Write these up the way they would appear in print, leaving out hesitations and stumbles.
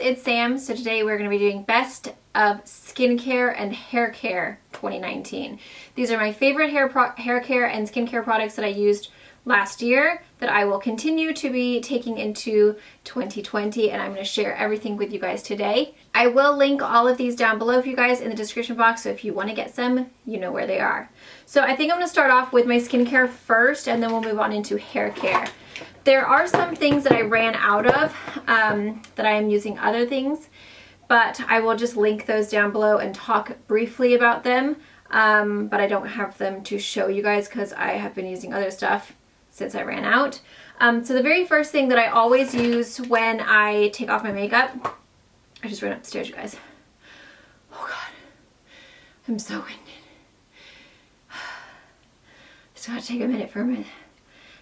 it's Sam. So today we're going to be doing best of skincare and hair care 2019. These are my favorite hair care and skincare products that I used last year that I will continue to be taking into 2020, and I'm going to share everything with you guys today. I will link all of these down below for you guys in the description box, so if you want to get some, you know where they are. So I think I'm going to start off with my skincare first, and then we'll move on into hair care. There are some things that I ran out of that I am using other things, but I will just link those down below and talk briefly about them, but I don't have them to show you guys because I have been using other stuff since I ran out. So the very first thing that I always use when I take off my makeup, I just ran upstairs, you guys. Oh God, I'm so winded. Just gotta take a minute for a minute.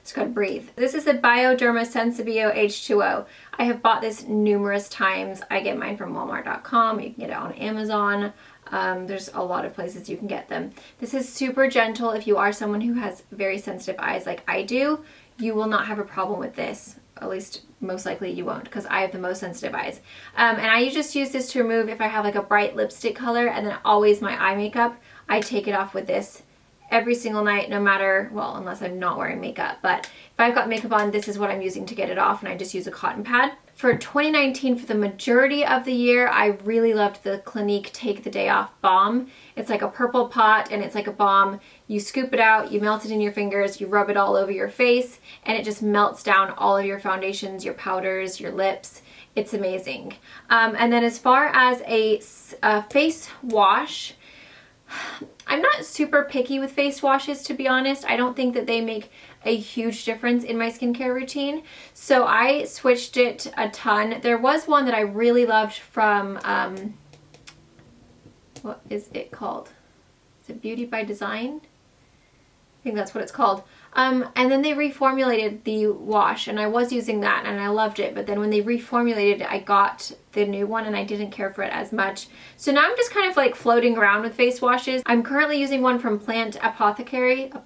Just gotta breathe. This is the Bioderma Sensibio H2O. I have bought this numerous times. I get mine from Walmart.com. You can get it on Amazon. There's a lot of places you can get them. This is super gentle. If you are someone who has very sensitive eyes like I do, you will not have a problem with this. At least most likely you won't, because I have the most sensitive eyes. And I just use this to remove if I have like a bright lipstick color, and then always my eye makeup, I take it off with this every single night, no matter, well, unless I'm not wearing makeup. But if I've got makeup on, this is what I'm using to get it off, and I just use a cotton pad. For 2019, for the majority of the year, I really loved the Clinique Take the Day Off Balm. It's like a purple pot, and it's like a balm. You scoop it out, you melt it in your fingers, you rub it all over your face, and it just melts down all of your foundations, your powders, your lips. It's amazing. And then as far as a face wash, I'm not super picky with face washes, to be honest. I don't think that they make a huge difference in my skincare routine, so I switched it a ton. There was one that I really loved from, what is it called? Is it Beauty by Design? I think that's what it's called. And then they reformulated the wash, and I was using that and I loved it, but then when they reformulated it, I got the new one and I didn't care for it as much. So now I'm just kind of like floating around with face washes. I'm currently using one from Plant Apothecary. I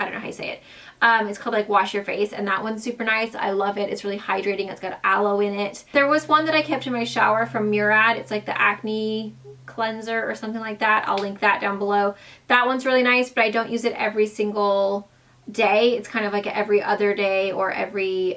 don't know how you say it. It's called like Wash Your Face, and that one's super nice. I love it. It's really hydrating. It's got aloe in it. There was one that I kept in my shower from Murad. It's like the Acne cleanser or something like that. I'll link that down below. That one's really nice, but I don't use it every single day. It's kind of like every other day or every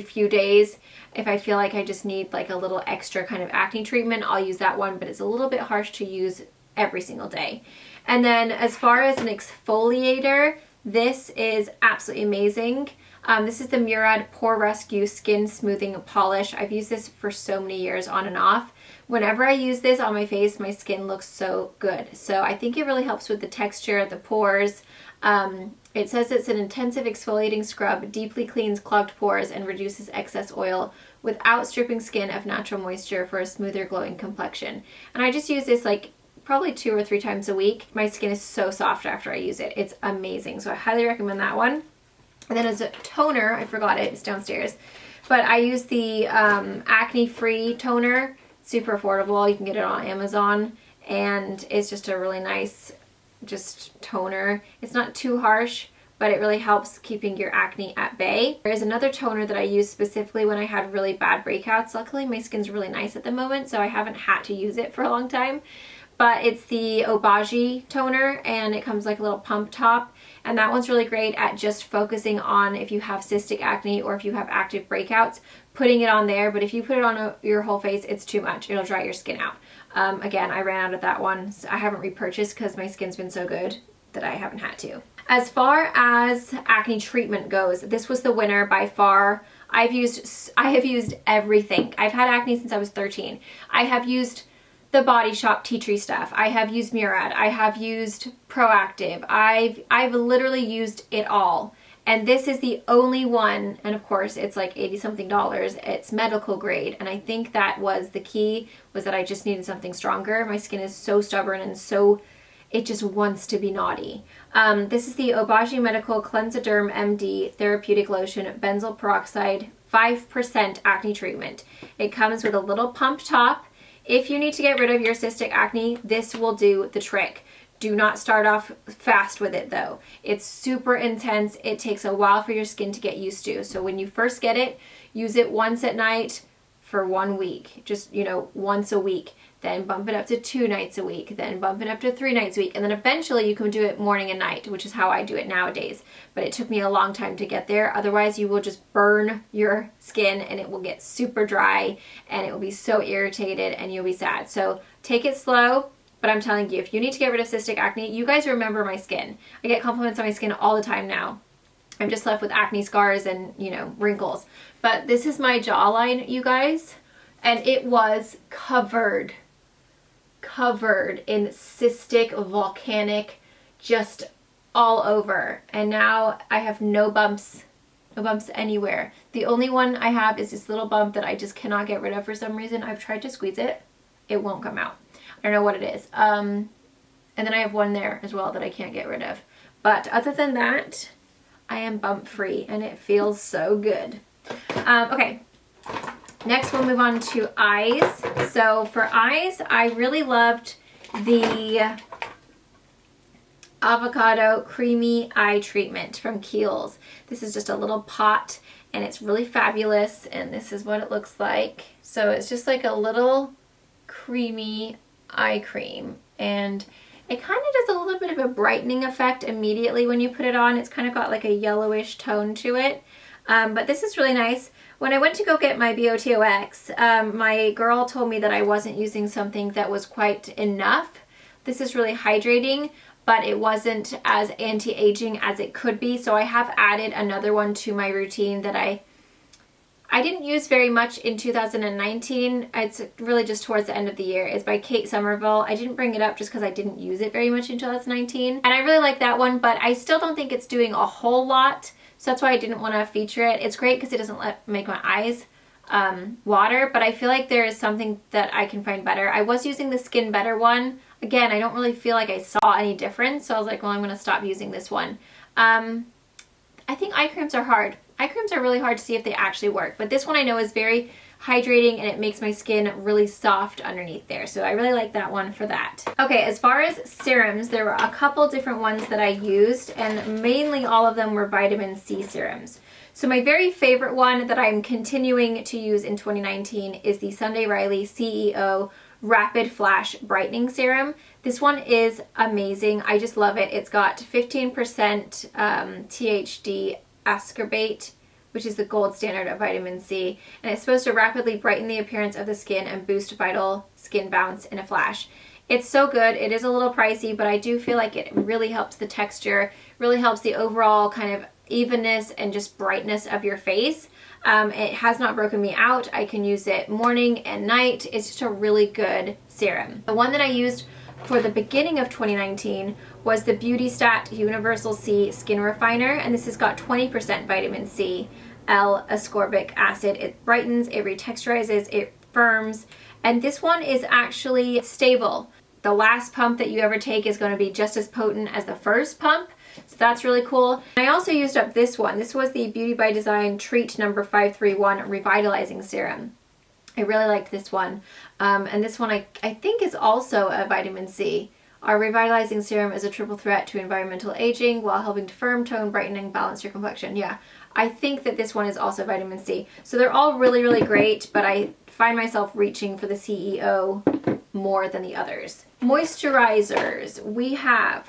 few days. If I feel like I just need like a little extra kind of acne treatment, I'll use that one, but it's a little bit harsh to use every single day. And then as far as an exfoliator, this is absolutely amazing. This is the Murad Pore Rescue Skin Smoothing Polish. I've used this for so many years on and off. Whenever I use this on my face, my skin looks so good. So I think it really helps with the texture, the pores. It says it's an intensive exfoliating scrub, deeply cleans clogged pores and reduces excess oil without stripping skin of natural moisture for a smoother, glowing complexion. And I just use this like probably 2 or 3 times a week. My skin is so soft after I use it. It's amazing. So I highly recommend that one. And then as a toner, I forgot it, it's downstairs, but I use the Acne Free toner. Super affordable. You can get it on Amazon, and it's just a really nice just toner. It's not too harsh, but it really helps keeping your acne at bay. There's another toner that I use specifically when I had really bad breakouts. Luckily my skin's really nice at the moment, so I haven't had to use it for a long time. But it's the Obagi toner, and it comes like a little pump top, and that one's really great at just focusing on if you have cystic acne or if you have active breakouts, putting it on there. But if you put it on your whole face, it's too much. It'll dry your skin out. Again, I ran out of that one. So I haven't repurchased because my skin's been so good that I haven't had to. As far as acne treatment goes, this was the winner by far. I have used everything. I've had acne since I was 13. I have used the Body Shop tea tree stuff. I have used Murad. I have used Proactive. I've literally used it all. And this is the only one, and of course it's like 80 something dollars. It's medical grade, and I think that was the key, was that I just needed something stronger. My skin is so stubborn and so, it just wants to be naughty. This is the Obagi Medical Cleansaderm MD Therapeutic Lotion Benzoyl Peroxide 5% Acne Treatment. It comes with a little pump top. If you need to get rid of your cystic acne, this will do the trick. Do not start off fast with it though. It's super intense. It takes a while for your skin to get used to. So when you first get it, use it once at night for 1 week. Just, you know, once a week. Then bump it up to 2 nights a week. Then bump it up to 3 nights a week. And then eventually you can do it morning and night, which is how I do it nowadays. But it took me a long time to get there. Otherwise you will just burn your skin and it will get super dry and it will be so irritated and you'll be sad. So take it slow. But I'm telling you, if you need to get rid of cystic acne, you guys remember my skin. I get compliments on my skin all the time now. I'm just left with acne scars and, you know, wrinkles. But this is my jawline, you guys. And it was covered in cystic, volcanic, just all over. And now I have no bumps anywhere. The only one I have is this little bump that I just cannot get rid of for some reason. I've tried to squeeze it. It won't come out. I don't know what it is. And then I have one there as well that I can't get rid of. But other than that, I am bump free and it feels so good. Okay, next we'll move on to eyes. So for eyes, I really loved the Avocado Creamy Eye Treatment from Kiehl's. This is just a little pot and it's really fabulous, and this is what it looks like. So it's just like a little creamy eye cream, and it kind of does a little bit of a brightening effect immediately when you put it on. It's kind of got like a yellowish tone to it, but this is really nice. When I went to go get my BOTOX, my girl told me that I wasn't using something that was quite enough. This is really hydrating, but it wasn't as anti-aging as it could be, so I have added another one to my routine that I didn't use very much in 2019. It's really just towards the end of the year. It's by Kate Somerville. I didn't bring it up just because I didn't use it very much in 2019. And I really like that one, but I still don't think it's doing a whole lot. So that's why I didn't want to feature it. It's great because it doesn't make my eyes water, but I feel like there is something that I can find better. I was using the Skin Better one. Again, I don't really feel like I saw any difference. So I was like, well, I'm going to stop using this one. I think eye creams are hard. Eye creams are really hard to see if they actually work, but this one I know is very hydrating and it makes my skin really soft underneath there. So I really like that one for that. Okay, as far as serums, there were a couple different ones that I used, and mainly all of them were vitamin C serums. So my very favorite one that I'm continuing to use in 2019 is the Sunday Riley CEO Rapid Flash Brightening Serum. This one is amazing. I just love it. It's got 15% THD ascorbate, which is the gold standard of vitamin C, and it's supposed to rapidly brighten the appearance of the skin and boost vital skin bounce in a flash. It's so good. It is a little pricey, but I do feel like it really helps the texture, really helps the overall kind of evenness and just brightness of your face. It has not broken me out. I can use it morning and night. It's just a really good serum. The one that I used for the beginning of 2019 was the Beauty Stat Universal C Skin Refiner, and this has got 20% vitamin C, L-ascorbic acid. It brightens, it retexturizes, it firms, and this one is actually stable. The last pump that you ever take is going to be just as potent as the first pump, so that's really cool. I also used up this one. This was the Beauty by Design Treat number 531 Revitalizing Serum. I really liked this one. And this one I think is also a vitamin C. Our Revitalizing Serum is a triple threat to environmental aging while helping to firm, tone, brighten, and balance your complexion. Yeah, I think that this one is also vitamin C. So they're all really, really great, but I find myself reaching for the CEO more than the others. Moisturizers. We have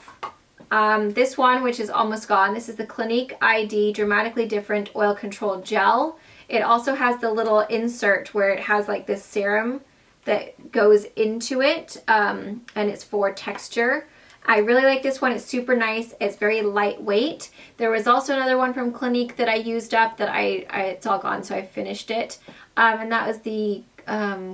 this one, which is almost gone. This is the Clinique ID Dramatically Different Oil Control Gel. It also has the little insert where it has like this serum that goes into it, and it's for texture. I really like this one. It's super nice. It's very lightweight. There was also another one from Clinique that I used up that it's all gone, so I finished it. And that was the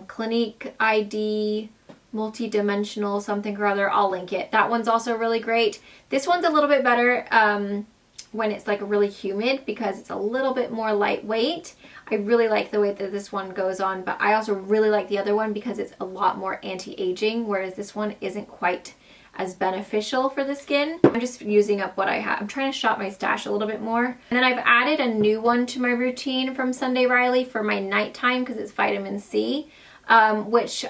Clinique ID Multi-Dimensional something or other. I'll link it. That one's also really great. This one's a little bit better when it's like really humid because it's a little bit more lightweight. I really like the way that this one goes on, but I also really like the other one because it's a lot more anti-aging, whereas this one isn't quite as beneficial for the skin. I'm just using up what I have. I'm trying to shop my stash a little bit more. And then I've added a new one to my routine from Sunday Riley for my nighttime because it's vitamin C, which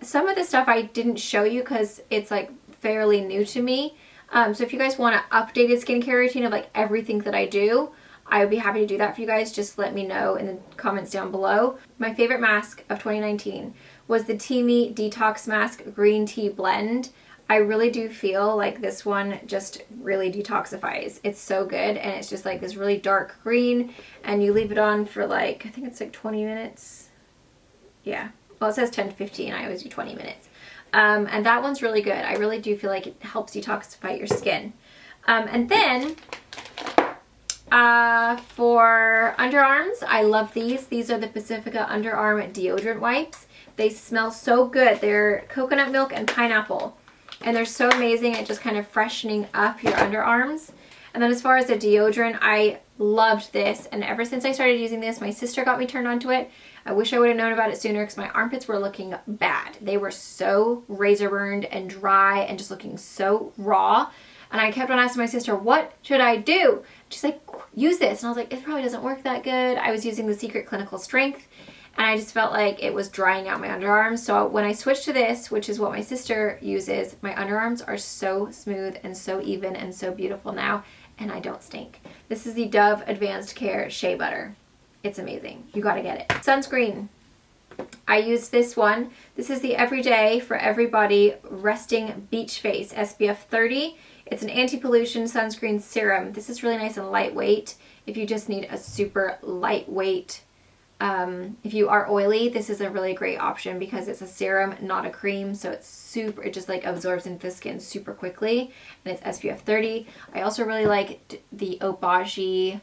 some of the stuff I didn't show you because it's like fairly new to me. So if you guys want an updated skincare routine of like everything that I do, I would be happy to do that for you guys. Just let me know in the comments down below. My favorite mask of 2019 was the Teami Detox Mask Green Tea Blend. I really do feel like this one just really detoxifies. It's so good, and it's just like this really dark green, and you leave it on for like, I think it's like 20 minutes. Yeah. Well, it says 10 to 15. I always do 20 minutes. And that one's really good. I really do feel like it helps detoxify your skin. And then for underarms, I love these. These are the Pacifica Underarm Deodorant Wipes. They smell so good. They're coconut milk and pineapple. And they're so amazing at just kind of freshening up your underarms. And then as far as the deodorant, I loved this. And ever since I started using this, my sister got me turned on to it. I wish I would have known about it sooner because my armpits were looking bad. They were so razor burned and dry and just looking so raw. And I kept on asking my sister, what should I do? She's like, use this. And I was like, it probably doesn't work that good. I was using the Secret Clinical Strength, and I just felt like it was drying out my underarms. So when I switched to this, which is what my sister uses, my underarms are so smooth and so even and so beautiful now, and I don't stink. This is the Dove Advanced Care Shea Butter. It's amazing. You gotta get it. Sunscreen. I used this one. This is the Everyday for Everybody Resting Beach Face SPF 30. It's an anti-pollution sunscreen serum. This is really nice and lightweight if you just need a super lightweight. If you are oily, this is a really great option because it's a serum, not a cream, so it's super, it just like absorbs into the skin super quickly, and it's SPF 30. I also really like the Obagi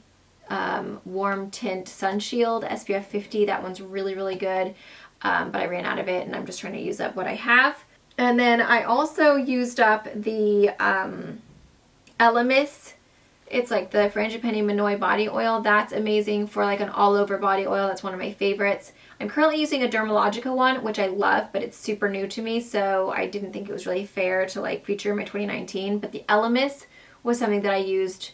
Warm Tint Sun Shield SPF 50. That one's really, really good, but I ran out of it and I'm just trying to use up what I have. And then I also used up the Elemis. It's like the Frangipani Minoi body oil. That's amazing for like an all over body oil. That's one of my favorites. I'm currently using a Dermalogica one, which I love, but it's super new to me, so I didn't think it was really fair to like feature my 2019. But the Elemis was something that I used,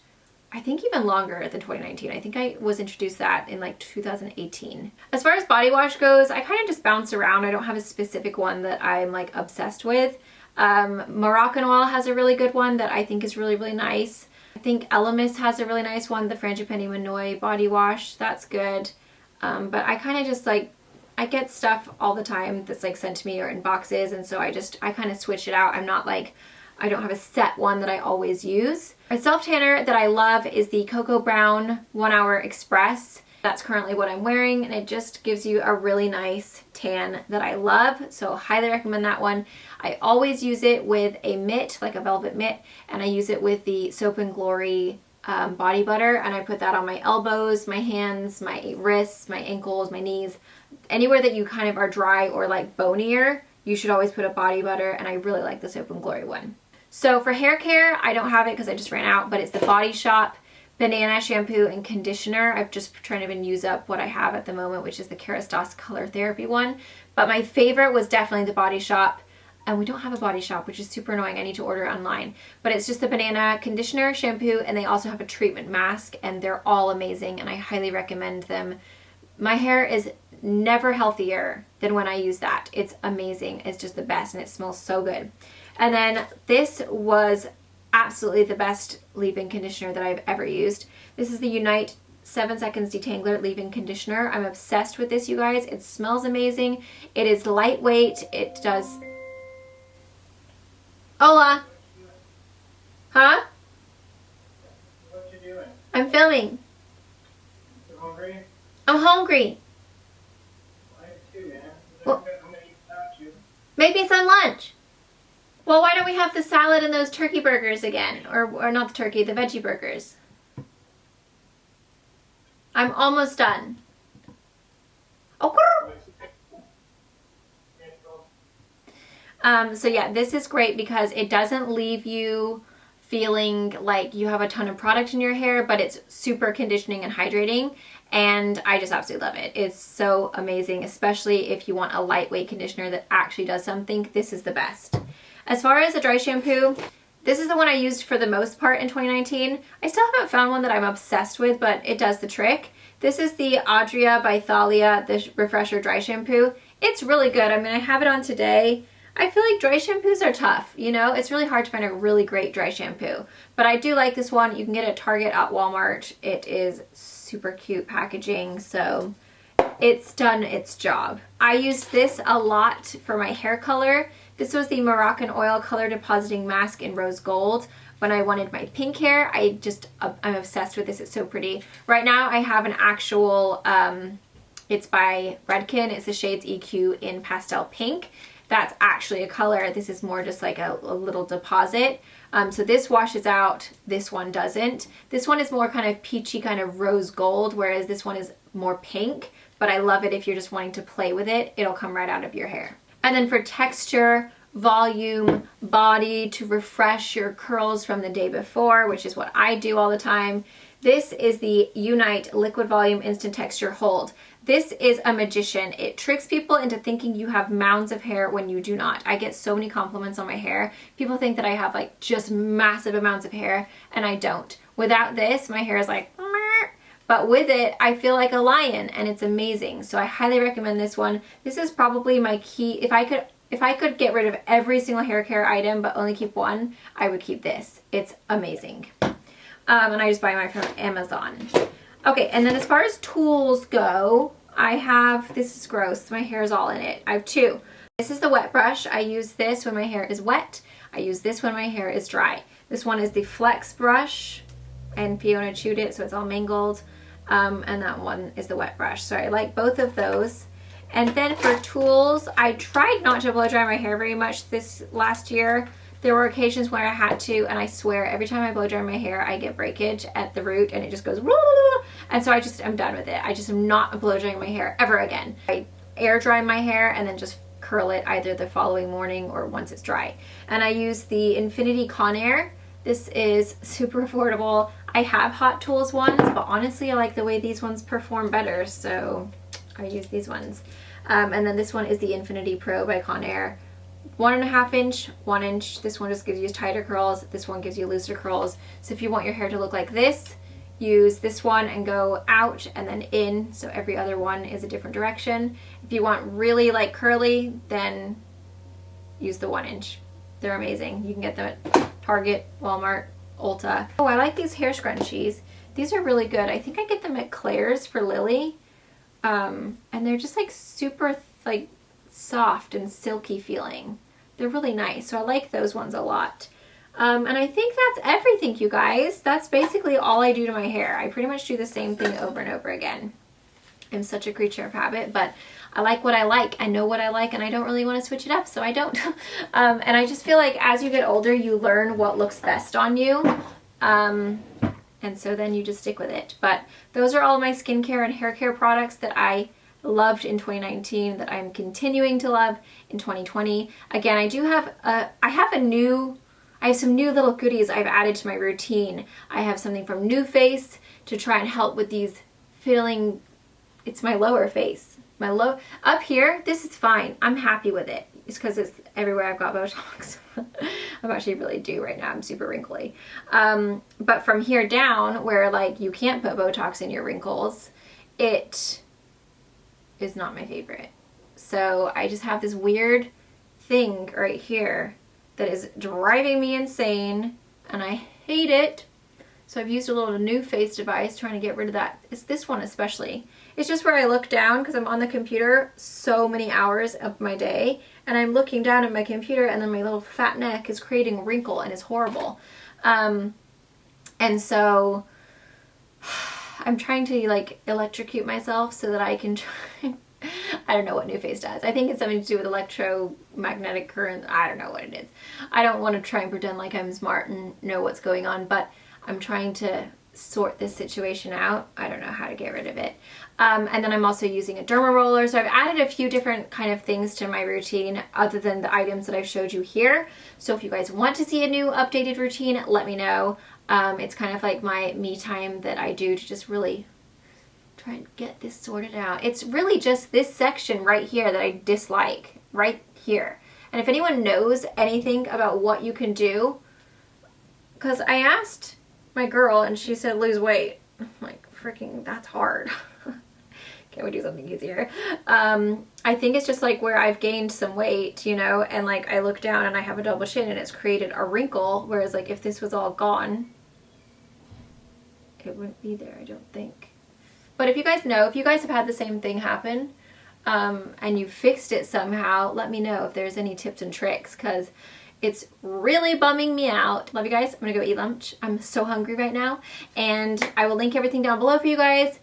I think, even longer than 2019. I think I was introduced that in like 2018. As far as body wash goes, I kind of just bounce around. I don't have a specific one that I'm like obsessed with. Moroccan oil has a really good one that I think is really, really nice. I think Elemis has a really nice one, the Frangipani Minoi body wash. That's good. But I kind of just like, I get stuff all the time that's like sent to me or in boxes, and so I kind of switch it out. I'm not like, I don't have a set one that I always use. A self tanner that I love is the Cocoa Brown 1 Hour Express. That's currently what I'm wearing, and it just gives you a really nice tan that I love, so highly recommend that one. I always use it with a mitt, like a velvet mitt, and I use it with the Soap and Glory body butter, and I put that on my elbows, my hands, my wrists, my ankles, my knees. Anywhere that you kind of are dry or like bonier, you should always put a body butter, and I really like the Soap and Glory one. So for hair care, I don't have it because I just ran out, but it's the Body Shop Banana Shampoo and Conditioner. I've just trying to use up what I have at the moment, which is the Kerastase Color Therapy one. But my favorite was definitely the Body Shop. And we don't have a Body Shop, which is super annoying. I need to order it online. But it's just the banana conditioner, shampoo, and they also have a treatment mask, and they're all amazing, and I highly recommend them. My hair is never healthier than when I use that. It's amazing. It's just the best, and it smells so good. And then this was absolutely the best leave-in conditioner that I've ever used. This is the Unite 7 Seconds Detangler Leave-In Conditioner. I'm obsessed with this, you guys. It smells amazing. It is lightweight. It does... Hola. Huh? What you doing? I'm filming. You hungry? I'm hungry. I am too, man. Well, I'm gonna eat without you. maybe some lunch. Well, why don't we have the salad and those turkey burgers again? Or not the turkey, the veggie burgers. I'm almost done. Oh, so yeah, this is great because it doesn't leave you feeling like you have a ton of product in your hair, but it's super conditioning and hydrating, and I just absolutely love it. It's so amazing, especially if you want a lightweight conditioner that actually does something. This is the best. As far as a dry shampoo, this is the one I used for the most part in 2019. I still haven't found one that I'm obsessed with, but it does the trick. This is the Adria by Thalia, the Refresher Dry Shampoo. It's really good. I mean, I have it on today. I feel like dry shampoos are tough, you know? It's really hard to find a really great dry shampoo. But I do like this one. You can get it at Target, at Walmart. It is super cute packaging, so it's done its job. I used this a lot for my hair color. This was the Moroccan Oil Color Depositing Mask in Rose Gold. When I wanted my pink hair, I'm obsessed with this. It's so pretty. Right now I have an actual, it's by Redken. It's the shades EQ in Pastel Pink. That's actually a color. This is more just like a little deposit. So this washes out, this one doesn't. This one is more kind of peachy, kind of rose gold, whereas this one is more pink. But I love it if you're just wanting to play with it. It'll come right out of your hair. And then for texture, volume, body, to refresh your curls from the day before, which is what I do all the time, this is the Unite Liquid Volume Instant Texture Hold. This is a magician. It tricks people into thinking you have mounds of hair when you do not. I get so many compliments on my hair. People think that I have like just massive amounts of hair, and I don't. Without this, my hair is like, meh. But with it, I feel like a lion, and it's amazing. So I highly recommend this one. This is probably my key. If I could get rid of every single hair care item but only keep one, I would keep this. It's amazing. And I just buy mine from Amazon. Okay, and then as far as tools go, I have, this is gross, my hair is all in it. I have two. This is the wet brush. I use this when my hair is wet. I use this when my hair is dry. This one is the Flex brush, and Fiona chewed it so it's all mangled. And that one is the wet brush. So I like both of those. And then for tools, I tried not to blow dry my hair very much this last year. There were occasions where I had to, and I swear every time I blow dry my hair, I get breakage at the root and it just goes, and so I'm done with it. I just am not blow drying my hair ever again. I air dry my hair and then just curl it either the following morning or once it's dry. And I use the Infinity Conair. This is super affordable. I have Hot Tools ones, but honestly I like the way these ones perform better, so I use these ones. And then this one is the Infinity Pro by Conair. 1.5 inch, 1 inch. This one just gives you tighter curls. This one gives you looser curls. So if you want your hair to look like this, use this one and go out and then in. So every other one is a different direction. If you want really like curly, then use the 1 inch. They're amazing. You can get them at Target, Walmart, Ulta. Oh, I like these hair scrunchies. These are really good. I think I get them at Claire's for Lily. And they're just like super like soft and silky feeling. They're really nice. So I like those ones a lot. And I think that's everything, you guys. That's basically all I do to my hair. I pretty much do the same thing over and over again. I'm such a creature of habit, but I like what I like. I know what I like, and I don't really want to switch it up, so I don't. And I just feel like as you get older, you learn what looks best on you. And so then you just stick with it. But those are all my skincare and hair care products that I loved in 2019 that I'm continuing to love in 2020. Again, I have some new little goodies I've added to my routine. I have something from NuFace to try and help with these feeling, it's my lower face. Up here, this is fine. I'm happy with it. It's because it's everywhere I've got Botox. I'm actually really due right now. I'm super wrinkly. But from here down, where like you can't put Botox in your wrinkles, it is not my favorite. So I just have this weird thing right here that is driving me insane, and I hate it. So I've used a little NuFace device trying to get rid of that. It's this one especially. It's just where I look down because I'm on the computer so many hours of my day, and I'm looking down at my computer, and then my little fat neck is creating a wrinkle, and it's horrible. And so I'm trying to like electrocute myself so that I can try. I don't know what NuFace does. I think it's something to do with electromagnetic current. I don't know what it is. I don't want to try and pretend like I'm smart and know what's going on, but I'm trying to sort this situation out. I don't know how to get rid of it. And then I'm also using a derma roller. So I've added a few different kind of things to my routine other than the items that I've showed you here. So if you guys want to see a new updated routine, let me know. It's kind of like my me time that I do to just really try and get this sorted out. It's really just this section right here that I dislike, right here. And if anyone knows anything about what you can do, because I asked my girl and she said lose weight. I'm like, freaking, that's hard. Can we do something easier? I think it's just like where I've gained some weight, you know, and like I look down and I have a double chin and it's created a wrinkle, whereas like if this was all gone, it wouldn't be there, I don't think. But if you guys know, if you guys have had the same thing happen, and you fixed it somehow, let me know if there's any tips and tricks, because it's really bumming me out. Love you guys. I'm gonna go eat lunch. I'm so hungry right now, and I will link everything down below for you guys.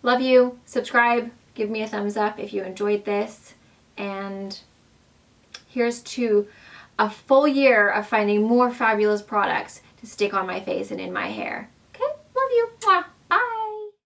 Love you. Subscribe. Give me a thumbs up if you enjoyed this, and here's to a full year of finding more fabulous products to stick on my face and in my hair. Okay? Love you. Mwah.